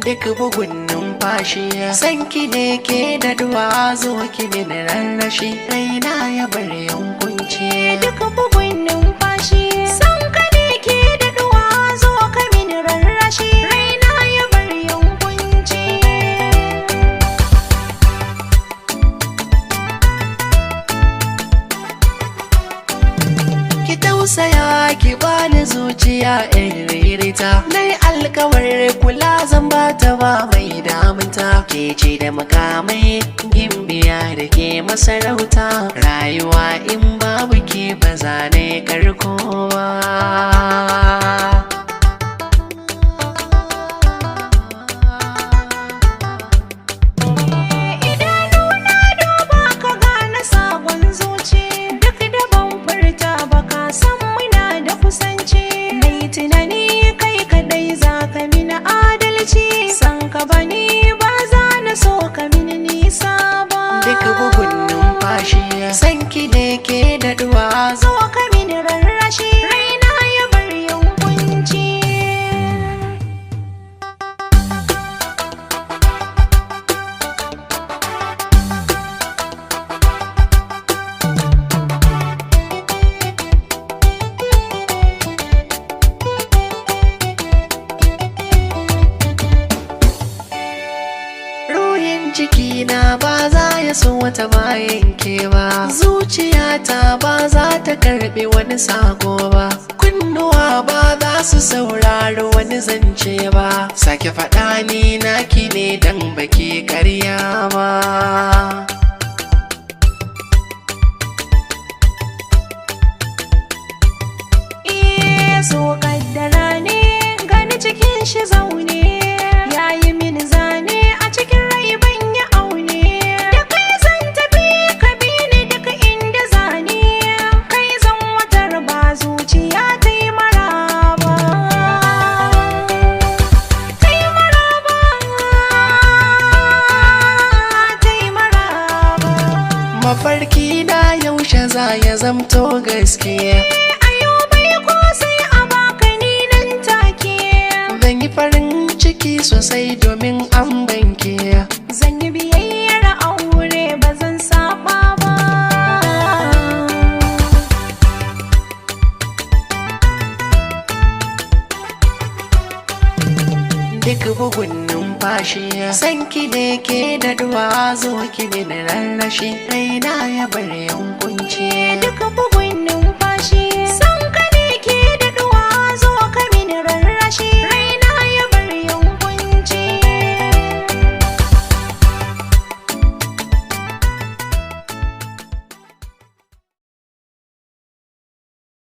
duk bugun numfashi san ki ne ke da duwa zo ki min rarrashi raina ya bar yankunci duk bugun numfashi san ka ne ke da duwa zo ka min rarrashi raina ya bar yankunci ki tausaya ki bani zuciya in ririta nai alkawar kula zan bata ba mai damunta ke ce da makamai gimbiya da ke masarauta rayuwa in babu ke ba za na yi karko ba duk bugun numfashi san ki ne ke da duwa zo ka min rarrashi raina ya bar yankunci cikina ba za ya so wata bayan ke ba zuciyata ba za ta karbi wani sako ba kunnuwa ba za su saurari wani zance ba sake faɗa ni naki ne dan baki karya ba so kaddara ne gani cikin shi zaune yayi mini zane a cikin rai ban yi aune da kai zan tafi ka bi ni duka inda zane kai zan watar ba zuciya ta yi maraba ta yi maraba ta yi maraba mafarki na yaushe za ya zamto gaskiya farin ciki sosai domin an banke zan yi biyayyar aure ba zan saba ba duk bugun numfashi san ki ne ke da duwa zo ki min rarrashi raina ya bar yankunci duk bugun